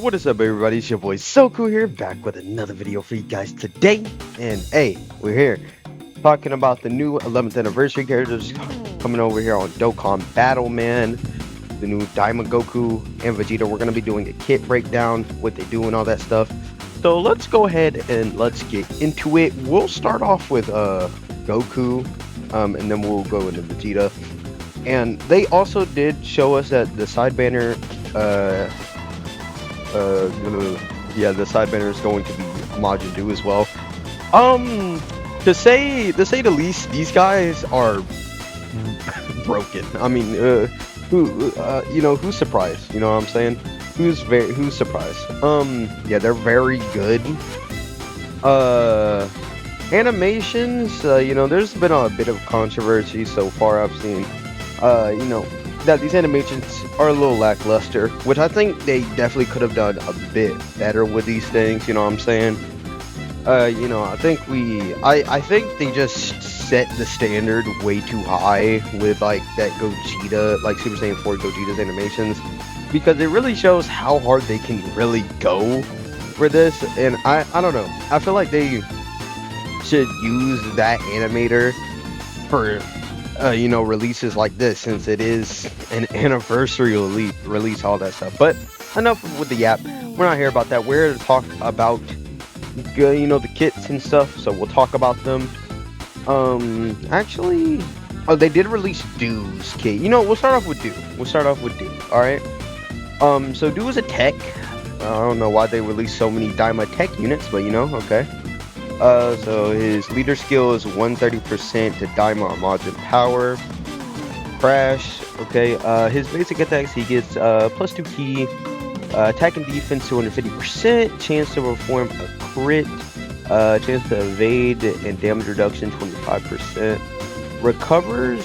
Alright, what is up everybody, it's your boy GOKU here, back with another video for you guys today. And hey, we're here talking about the new 11th anniversary characters coming over here on Dokkan Battle, man. The new DAIMA, GOKU, and VEGETA. We're going to be doing a kit breakdown, what they do and all that stuff. So let's go ahead and let's get into it. We'll start off with GOKU, and then we'll go into VEGETA. And they also did show us that the side banner, the side banner is going to be Majin as well. To say the least, these guys are broken. I mean, who's surprised? You know what I'm saying? Who's surprised? Yeah, they're very good. Animations, there's been a bit of controversy so far. I've seen, that these animations are a little lackluster, which I think they definitely could have done a bit better with these things, you know what I'm saying? I think they just set the standard way too high with like that Gogeta, like Super Saiyan 4 Gogeta's animations, because it really shows how hard they can really go for this. And I don't know, I feel like they should use that animator for releases like this, since it is an anniversary release, all that stuff. But enough with the yap. We're not here about that. We're here to talk about the kits and stuff, so we'll talk about them. Actually, they did release Dew's kit. We'll start off with Dew. All right. So Dew is a tech. I don't know why they released so many DAIMA tech units, but okay. So his leader skill is 130% to DAIMA or Majin power. Crash, okay. His basic attacks, he gets +2 key, attack and defense 250%, chance to perform a crit, chance to evade and damage reduction 25%. Recovers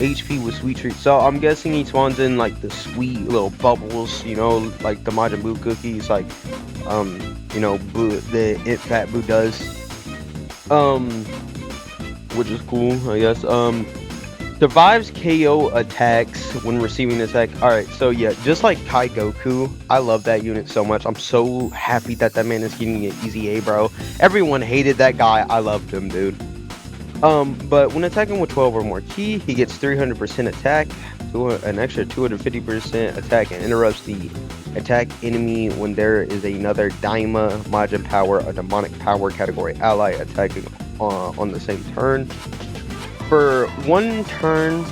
HP with sweet treats. So I'm guessing he spawns in like the sweet little bubbles, like the Majin Buu cookies, like Buu, the It Fat Buu does, which is cool, I guess. Survives KO attacks when receiving an attack. Alright, so yeah, just like Kai Goku, I love that unit so much. I'm so happy that man is getting an easy A, bro. Everyone hated that guy. I loved him, dude. But when attacking with 12 or more ki, he gets 300% attack, an extra 250% attack, and interrupts the attack enemy when there is another DAIMA, Majin power, or demonic power category ally attacking on the same turn. For one turn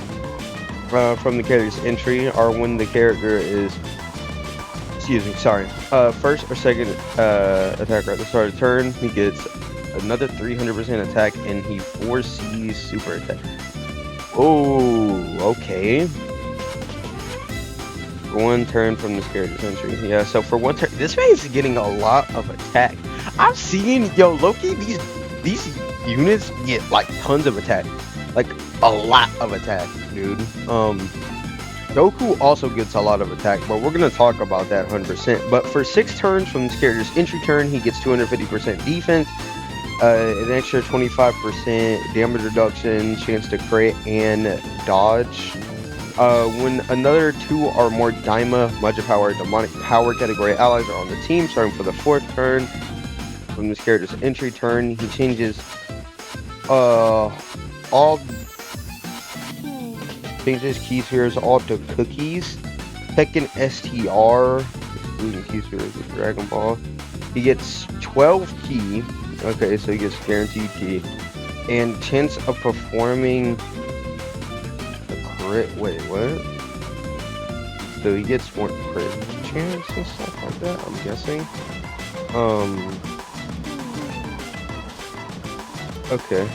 from the character's entry, or when the character is, first or second attacker at the start of the turn, he gets another 300% attack, and he foresees super attack. Oh, okay. One turn from this character's entry. Yeah, so for one turn, this man is getting a lot of attack. I've seen, Loki, these units get like tons of attack, like a lot of attack, dude. Goku also gets a lot of attack, but we're gonna talk about that 100%. But for 6 turns from this character's entry turn, he gets 250% defense, an extra 25% damage reduction, chance to crit and dodge. When another 2 or more DAIMA, Majin power, demonic power category allies are on the team, starting for the 4th turn from this character's entry turn, he changes key spheres all to cookies. Second STR, excluding key spheres with Dragon Ball, he gets 12 key. Okay, so he gets guaranteed key and chance of performing a crit. Wait, what? So he gets more crit chance and stuff like that, I'm guessing. Okay.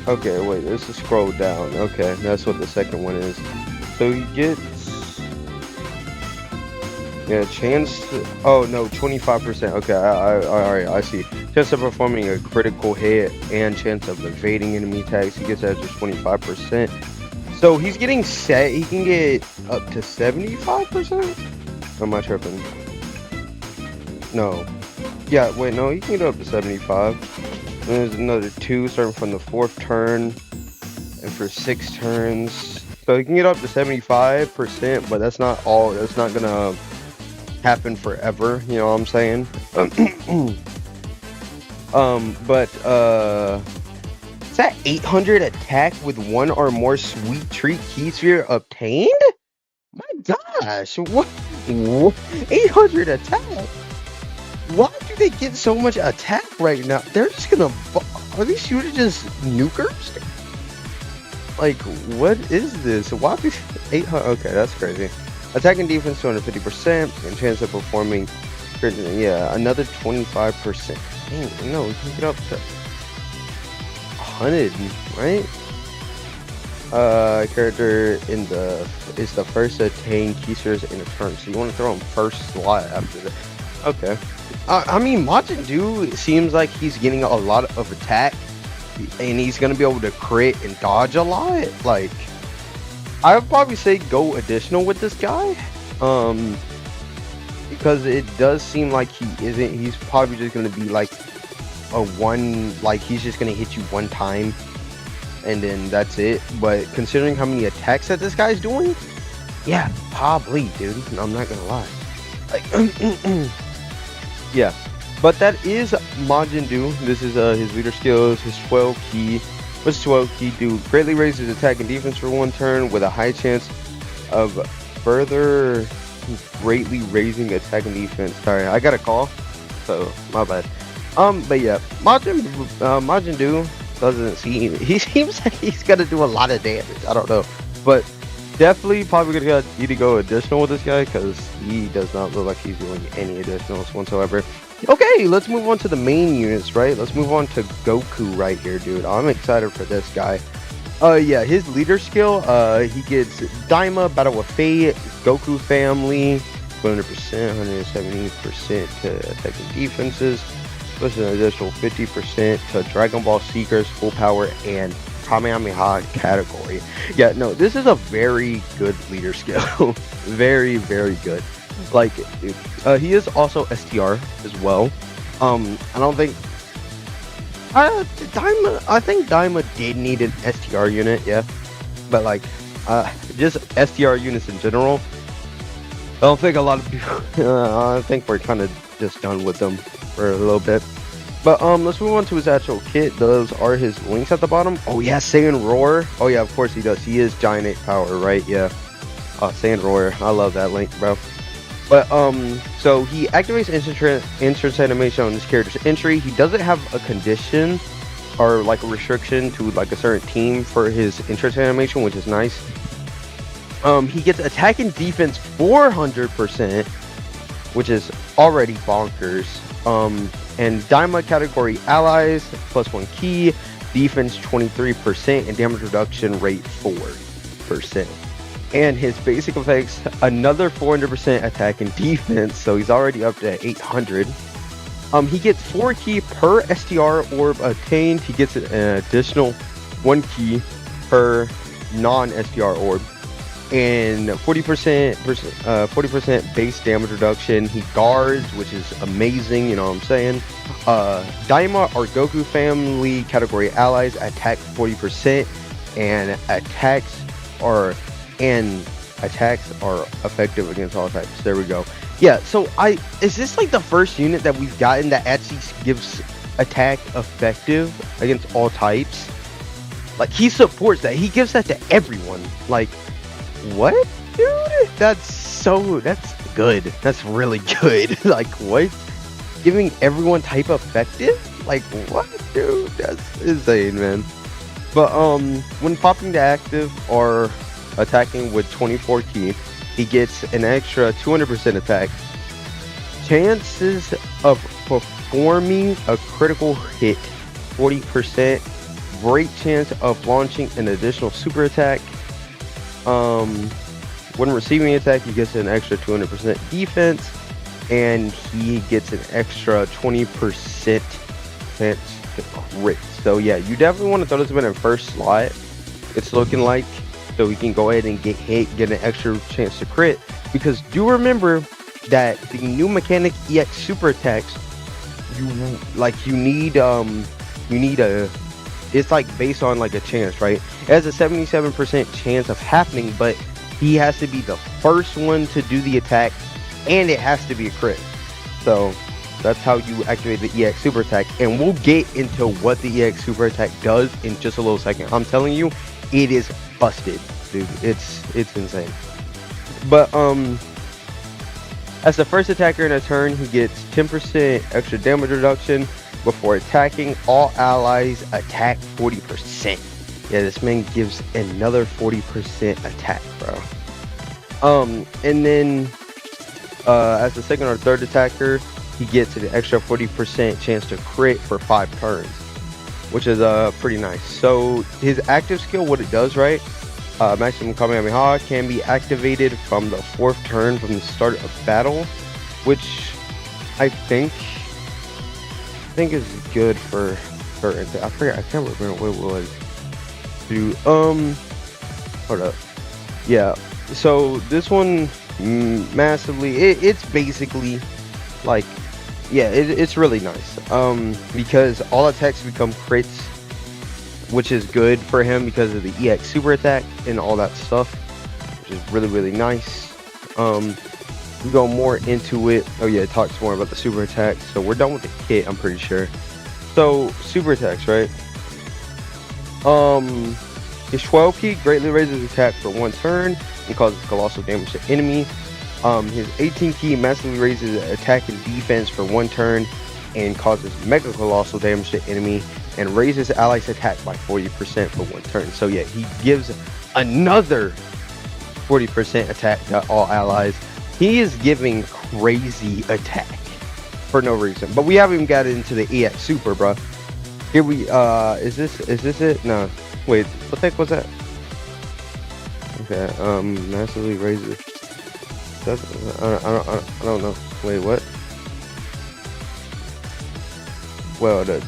Okay, wait, let's just scroll down. Okay, that's what the second one is. So he gets, chance to, 25%. Okay, alright, I see. Chance of performing a critical hit and chance of evading enemy attacks. He gets that just 25%. So he's getting set. He can get up to 75%. Am I tripping? No. Yeah, wait, no, he can get up to 75. And there's another 2 starting from the 4th turn, and for 6 turns So he can get up to 75%, but that's not all. That's not gonna happen forever. You know what I'm saying? Is that 800 attack with one or more sweet treat key sphere obtained? My gosh, what? 800 attack? Why do they get so much attack right now? They're just gonna. Are these shooters just nukers? Like, what is this? Why do 800? Okay, that's crazy. Attack and defense 250%, and chance of performing. Yeah, another 25%. Dang, no, we can get up to 100, right? Character is the first to attain key spheres in a turn, so you want to throw him first slot after that. Okay. I mean, Majin Du seems like he's getting a lot of attack, and he's gonna be able to crit and dodge a lot. Like, I would probably say go additional with this guy, because it does seem like he isn't. He's probably just gonna be like a one, like he's just gonna hit you one time, and then that's it. But considering how many attacks that this guy's doing, yeah, probably, dude. I'm not gonna lie. Like, yeah. But that is Majin Du. This is his leader skills, his 12 key. What's 12 key do? Greatly raises attack and defense for one turn with a high chance of further greatly raising attack and defense. Sorry, I got a call, so my bad. But yeah, Majin Du doesn't seem. He seems like he's gonna do a lot of damage. I don't know, but definitely probably gonna need to go additional with this guy because he does not look like he's doing any additionals whatsoever. Okay, let's move on to the main units, right? Let's move on to Goku right here, dude. I'm excited for this guy. Yeah, his leader skill, he gets Daima, Battle with Fate, Goku Family, 100%, 170% to attacking defenses, plus an additional 50% to Dragon Ball Seekers, Full Power, and Kamehameha category. Yeah, no, this is a very good leader skill. Very, very good. Like, he is also STR as well. I don't think I think Daima did need an STR unit, yeah, but like just STR units in general, I don't think a lot of people I think we're kind of just done with them for a little bit. But let's move on to his actual kit. Those are his links at the bottom. Oh yeah, Saiyan Roar. Oh yeah, of course he does. He is Giant 8 Power, right? Yeah. Saiyan Roar. I love that link, bro. But so he activates entrance animation on his character's entry. He doesn't have a condition or like a restriction to like a certain team for his entrance animation, which is nice. He gets attack and defense 400%, which is already bonkers. And Daima category allies +1 key, defense 23%, and damage reduction rate 4%. And his basic effects, another 400% attack and defense, so he's already up to 800. He gets 4 key per STR orb attained. He gets an additional 1 key per non-STR orb, and 40% base damage reduction. He guards, which is amazing, you know what I'm saying. Daima or Goku Family category allies attack 40%, and attacks are effective against all types. There we go. Yeah, so is this like the first unit that we've gotten that actually gives attack effective against all types? Like, he supports that. He gives that to everyone. Like, what, dude? That's good. That's really good. Like, what? Giving everyone type effective? Like, what, dude? That's insane, man. But when popping to active or attacking with 24 key, he gets an extra 200% attack, chances of performing a critical hit 40%, great chance of launching an additional super attack. When receiving attack, he gets an extra 200% defense, and he gets an extra 20% chance to crit. So yeah, you definitely want to throw this one in first slot. It's looking like, so we can go ahead and get hit, get an extra chance to crit. Because do remember that the new mechanic EX super attacks, you need a it's like based on like a chance, right? It has a 77% chance of happening, but he has to be the first one to do the attack, and it has to be a crit. So that's how you activate the EX super attack, and we'll get into what the EX super attack does in just a little second. I'm telling you, it is busted, dude. It's insane. But as the first attacker in a turn, he gets 10% extra damage reduction before attacking. All allies attack 40%. Yeah, this man gives another 40% attack, bro. And then as the second or third attacker, he gets an extra 40% chance to crit for 5 turns, which is pretty nice. So his active skill, what it does, right? Maximum Kamehameha can be activated from the 4th turn from the start of battle, which I think is good for certain. I forgot. I can't remember what it was. Dude, hold up. Yeah. So this one massively. It's basically like, yeah, it's really nice. Because all attacks become crits, which is good for him because of the EX super attack and all that stuff, which is really nice. We go more into it. Oh yeah, it talks more about the super attack. So we're done with the kit, I'm pretty sure. So super attacks, right? His 12 key greatly raises attack for 1 turn and causes colossal damage to enemy. His 18 key massively raises attack and defense for 1 turn and causes mega colossal damage to enemy, and raises allies attack by 40% for 1 turn. So yeah, he gives another 40% attack to all allies. He is giving crazy attack for no reason. But we haven't even got into the EX super, bro. Here we is this it? No. Wait, what the heck was that? Okay, massively raises. I don't know. Wait, what? Well, did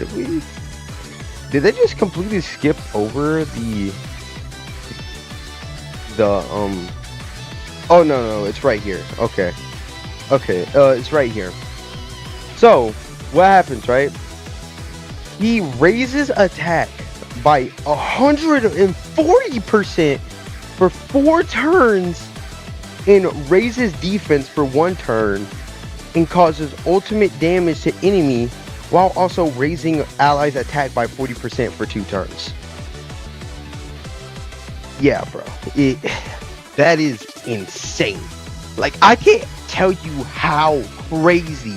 they just completely skip over the oh no, it's right here. Okay, it's right here. So what happens, right? He raises attack by 140% for 4 turns and raises defense for 1 turn and causes ultimate damage to enemy, while also raising allies attack by 40% for 2 turns. Yeah, bro. That is insane. Like, I can't tell you how crazy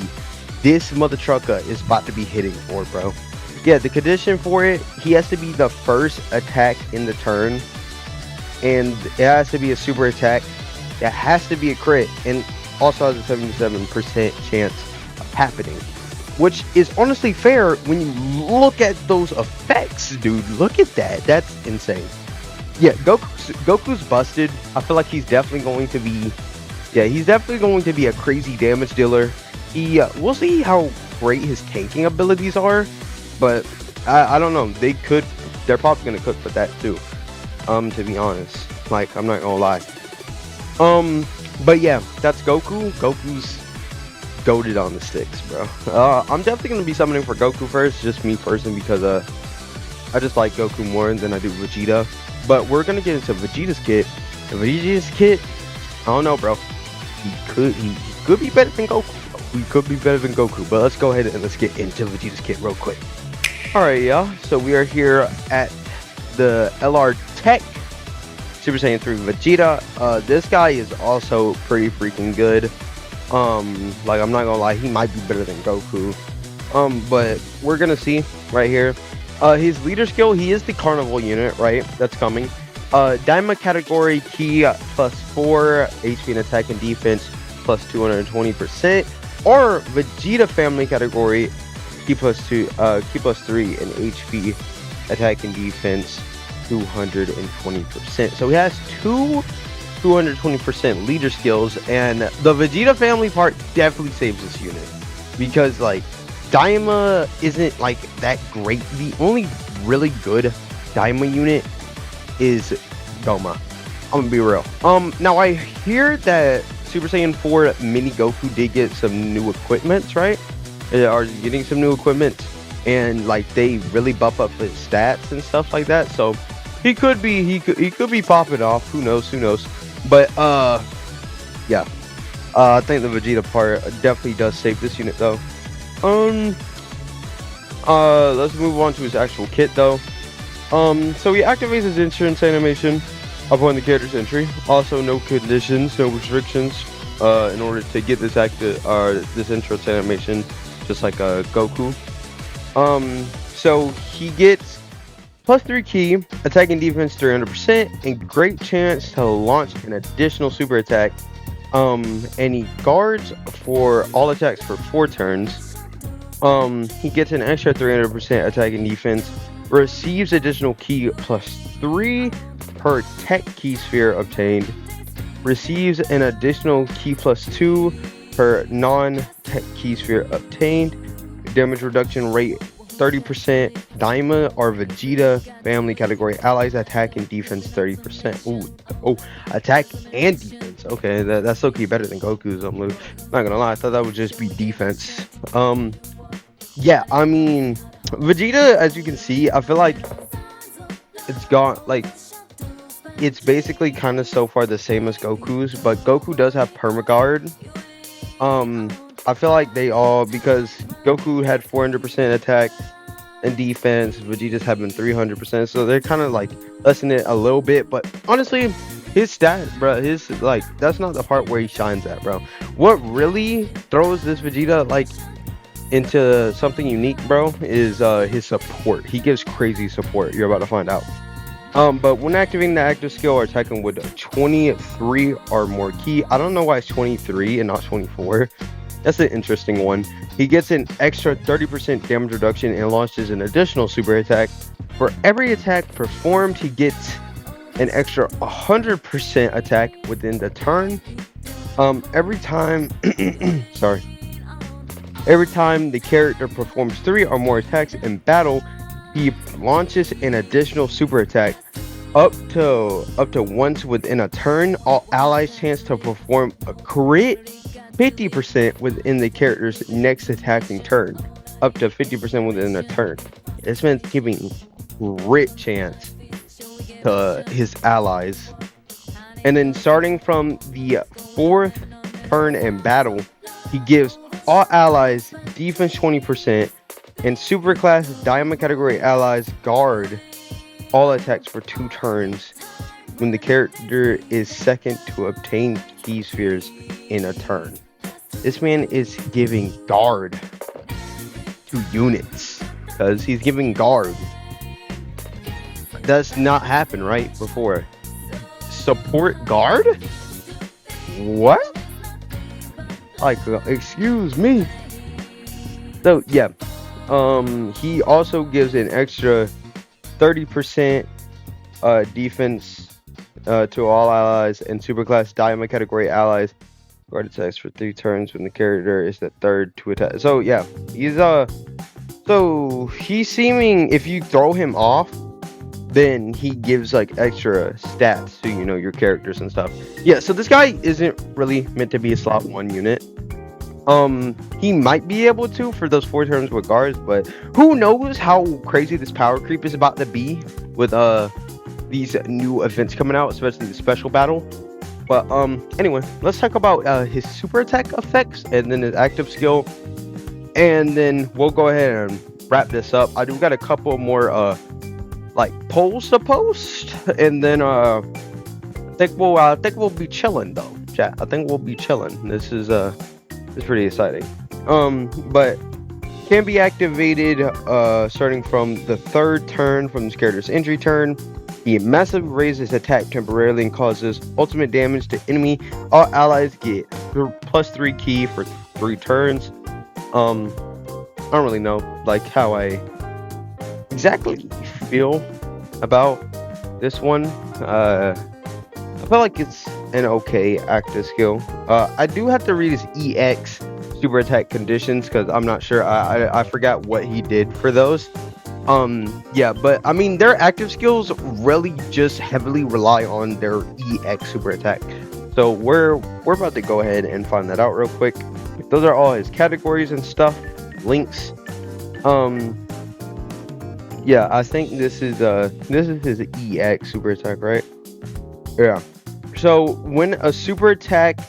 this mother trucker is about to be hitting for, bro. Yeah, the condition for it, he has to be the first attack in the turn, and it has to be a super attack. That has to be a crit, and also has a 77% chance of happening, which is honestly fair when you look at those effects, dude. Look at that. That's insane. Yeah, Goku's busted. I feel like he's definitely going to be, he's definitely going to be a crazy damage dealer. We'll see how great his tanking abilities are, but I don't know. They're probably gonna cook with that too. To be honest, like, I'm not gonna lie. But yeah, that's Goku. Goku's goated on the sticks, bro. I'm definitely gonna be summoning for Goku first, just me personally, because I just like Goku more than I do Vegeta. But we're gonna get into Vegeta's kit. And Vegeta's kit, I don't know, bro. He could be better than Goku. He could be better than Goku. But let's go ahead and let's get into Vegeta's kit real quick. Alright, y'all. So we are here at the LR TEQ Super Saiyan 3 Vegeta. This guy is also pretty freaking good. Like, I'm not gonna lie, he might be better than Goku. But we're gonna see right here. His leader skill, he is the carnival unit, right? That's coming. DAIMA category key +4 HP and attack and defense +220%, or Vegeta family category key +3 and HP attack and defense 220%. So he has 220% leader skills, and the Vegeta family part definitely saves this unit, because like DAIMA isn't like that great. The only really good DAIMA unit is Goma. I'm gonna be real. Now I hear that Super Saiyan 4 Mini Goku did get some new equipment, right? Are getting some new equipment, and like they really buff up his stats and stuff like that. So he could be popping off. Who knows? Who knows? But yeah. I think the Vegeta part definitely does save this unit though. Let's move on to his actual kit though. So he activates his insurance animation upon the character's entry. Also, no conditions, no restrictions. In order to get this this insurance animation, just like a Goku. So he gets +3 key, attack and defense 300%, and great chance to launch an additional super attack. And he guards for all attacks for 4 turns. He gets an extra 300% attack and defense, receives additional key +3 per TEQ key sphere obtained, receives an additional key +2 per non-TEQ key sphere obtained, damage reduction rate 30%, DAIMA or VEGETA family category allies attack and defense 30%. Oh, attack and defense. Okay, that's okay, better than Goku's. I'm not gonna lie, I thought that would just be defense. Yeah, I mean, Vegeta, as you can see, I feel like it's got like, it's basically kind of so far the same as Goku's, but Goku does have permaguard. I feel like they all, because Goku had 400% attack and defense, Vegeta's having 300%, so they're kind of like lessening it a little bit. But honestly, his stat, bro, his like, that's not the part where he shines at, bro. What really throws this Vegeta like into something unique, bro, is his support. He gives crazy support. You're about to find out. But when activating the active skill or attacking with 23 or more key, I don't know why it's 23 and not 24. That's an interesting one. He gets an extra 30% damage reduction and launches an additional super attack. For every attack performed, he gets an extra 100% attack within the turn. Every time every time the character performs 3 or more attacks in battle, he launches an additional super attack. Up to once within a turn, all allies chance to perform a crit 50% within the character's next attacking turn. Up to 50% within a turn. This man's giving crit chance to his allies. And then starting from the 4th turn in battle, he gives all allies defense 20%, and superclass DAIMA category allies guard all attacks for 2 turns when the character is second to obtain key spheres in a turn. This man is giving guard to units because he's giving guard. Does not happen right before. Support guard? What? Like, excuse me. So yeah, he also gives an extra 30% defense to all allies and superclass DAIMA category allies guard attacks for 3 turns when the character is the 3rd to attack. So yeah, he's seeming, if you throw him off, then he gives like extra stats to, you know, your characters and stuff. Yeah, so this guy isn't really meant to be a slot 1 unit. He might be able to for those 4 turns with guards, but who knows how crazy this power creep is about to be with these new events coming out, especially the special battle. But anyway, let's talk about his super attack effects and then his active skill, and then we'll go ahead and wrap this up. I do got a couple more like polls to post, and then I think we'll be chilling though, chat. I think we'll be chilling. This is pretty exciting. But can be activated starting from the 3rd turn from this character's injury turn. He massively raises attack temporarily and causes ultimate damage to enemy. All allies get +3 key for 3 turns. I don't really know like how I exactly feel about this one. I feel like it's an okay active skill. I do have to read his EX super attack conditions because I'm not sure. I forgot what he did for those. Yeah, but I mean, their active skills really just heavily rely on their EX super attack. So we're about to go ahead and find that out real quick. Those are all his categories and stuff, links. Yeah, I think this is his EX super attack, right? Yeah. So when a super attack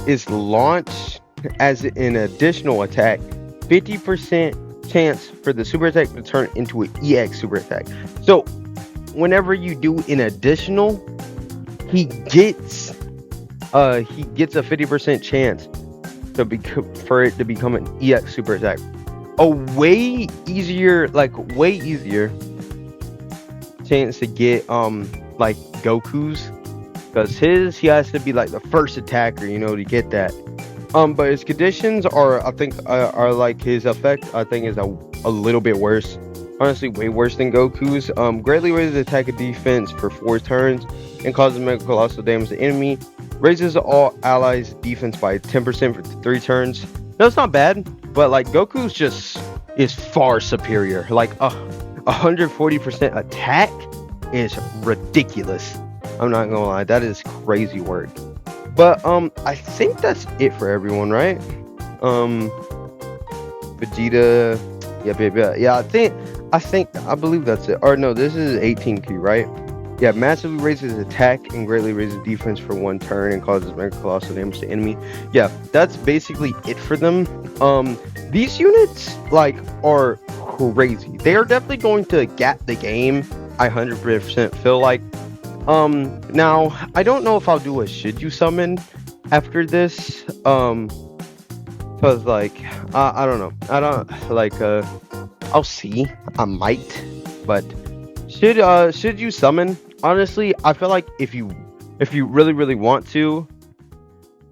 is launched as an additional attack, 50% chance for the super attack to turn into an EX super attack. So whenever you do an additional, he gets a 50% chance for it to become an EX super attack. A way easier chance to get like Goku's, because he has to be like the first attacker, to get that. But his conditions are, I think, are like his effect, I think, is a little bit worse. Honestly, way worse than Goku's. Greatly raises attack and defense for 4 turns and causes mega colossal damage to the enemy. Raises all allies' defense by 10% for 3 turns. That's not bad, but like Goku's just is far superior. Like 140% attack is ridiculous. I'm not gonna lie, that is crazy work. But I think that's it for everyone, right? Vegeta, yeah. I believe that's it. Or no, this is 18Q, right? Yeah, massively raises attack and greatly raises defense for 1 turn and causes mega colossal damage to enemy. Yeah, that's basically it for them. These units like are crazy. They are definitely going to gap the game. I 100% feel like. Now I don't know if I'll do a should you summon after this. Cause like I don't know. I don't like. I'll see. I might, but should you summon? Honestly, I feel like if you really want to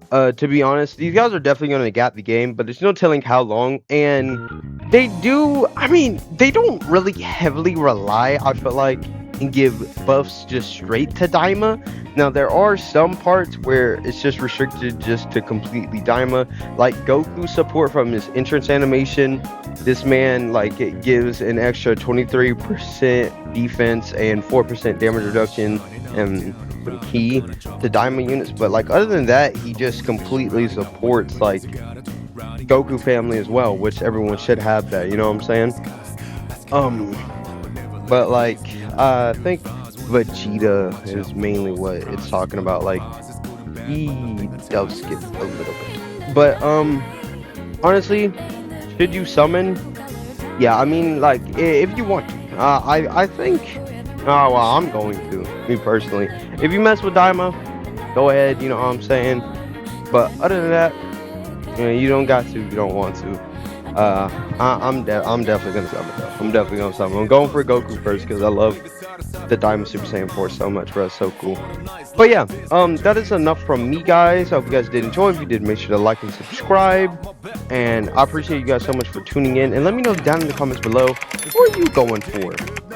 be honest, these guys are definitely going to gap the game, but there's no telling how long. And they don't really heavily rely, I feel like, and give buffs just straight to DAIMA. Now there are some parts where it's just restricted just to completely DAIMA, like Goku support from his entrance animation. This man, like, it gives an extra 23% defense and 4% damage reduction and key to DAIMA units, but like other than that, he just completely supports like Goku family as well, which everyone should have that, you know what I'm saying? But like I think Vegeta is mainly what it's talking about. Like he does skip a little bit, but honestly, should you summon? Yeah, I mean, like, if you want to. I think, oh well, I'm going to, me personally. If you mess with DAIMA, go ahead, you know what I'm saying? But other than that, you don't got to, you don't want to. I'm definitely gonna summon though. I'm definitely gonna summon. I'm going for Goku first because I love the DAIMA Super Saiyan 4 so much, bro. It's so cool. But yeah, that is enough from me, guys. I hope you guys did enjoy. If you did, make sure to like and subscribe. And I appreciate you guys so much for tuning in. And let me know down in the comments below, what are you going for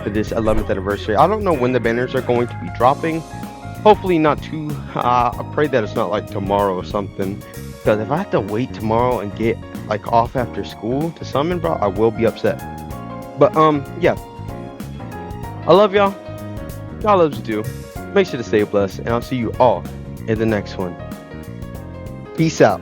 this 11th anniversary? I don't know when the banners are going to be dropping. Hopefully not too. I pray that it's not like tomorrow or something. Because if I have to wait tomorrow and get like off after school to summon, bro, I will be upset. But yeah, I love y'all. Y'all loves you too. Make sure to stay blessed, and I'll see you all in the next one. Peace out.